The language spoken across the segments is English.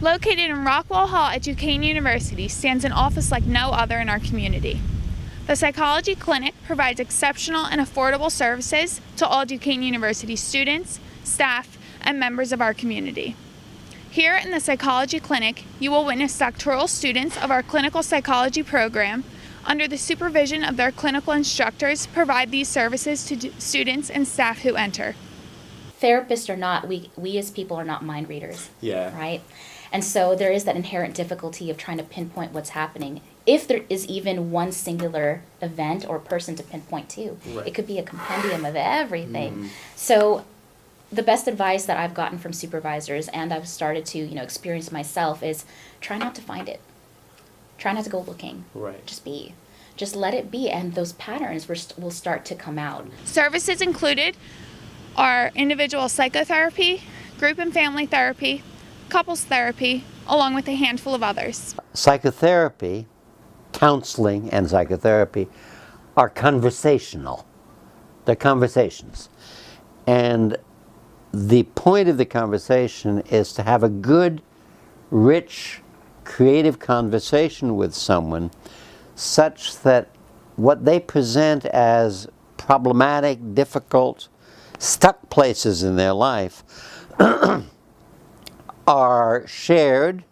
Located in Rockwell Hall at Duquesne University stands an office like no other in our community. The Psychology Clinic provides exceptional and affordable services to all Duquesne University students, staff, and members of our community. Here in the Psychology Clinic, you will witness doctoral students of our clinical psychology program, under the supervision of their clinical instructors, provide these services to students and staff who enter. Therapists are not, we as people are not mind readers, right? And so there is that inherent difficulty of trying to pinpoint what's happening. If there is even one singular event or person to pinpoint to, it could be a compendium of everything. So the best advice that I've gotten from supervisors, and I've started to, experience myself, is try not to find it. Try not to go looking. Just be. Just let it be, and those patterns will start to come out. Services included are individual psychotherapy, group and family therapy, couples therapy, along with a handful of others. Psychotherapy, counseling and psychotherapy are conversational. They're conversations. And the point of the conversation is to have a good, rich, creative conversation with someone such that what they present as problematic, difficult, stuck places in their life are shared.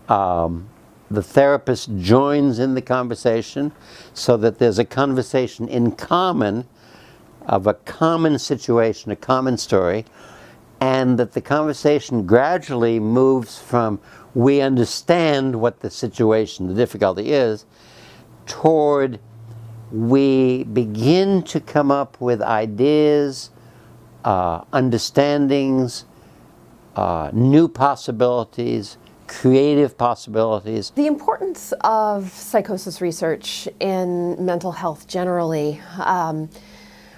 The therapist joins in the conversation so that there's a conversation in common of a common situation, a common story, and that the conversation gradually moves from we understand what the situation, the difficulty is, toward we begin to come up with ideas, understandings, new possibilities, creative possibilities. The importance of psychosis research in mental health generally.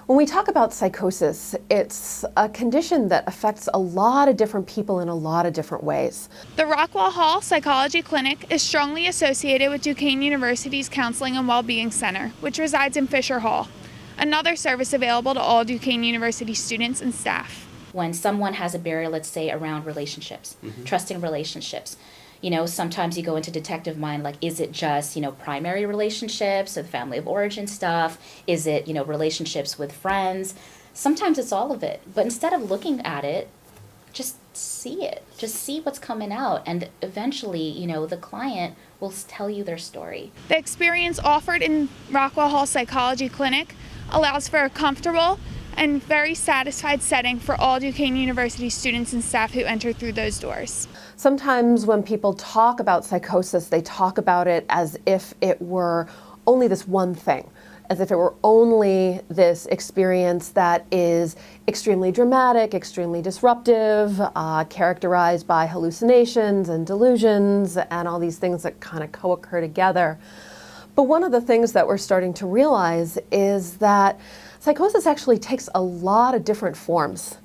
When we talk about psychosis, it's a condition that affects a lot of different people in a lot of different ways. The Rockwell Hall Psychology Clinic is strongly associated with Duquesne University's Counseling and Wellbeing Center, which resides in Fisher Hall, another service available to all Duquesne University students and staff. When someone has a barrier, let's say, around relationships, trusting relationships, sometimes you go into detective mind, like, is it just, primary relationships, or the family of origin stuff? Is it, relationships with friends? Sometimes it's all of it. But instead of looking at it, just see it. Just see what's coming out. And eventually, the client will tell you their story. The experience offered in Rockwell Hall Psychology Clinic allows for a comfortable and very satisfied setting for all Duquesne University students and staff who enter through those doors. Sometimes when people talk about psychosis, they talk about it as if it were only this one thing, as if it were only this experience that is extremely dramatic, extremely disruptive, characterized by hallucinations and delusions and all these things that kind of co-occur together. But one of the things that we're starting to realize is that psychosis actually takes a lot of different forms.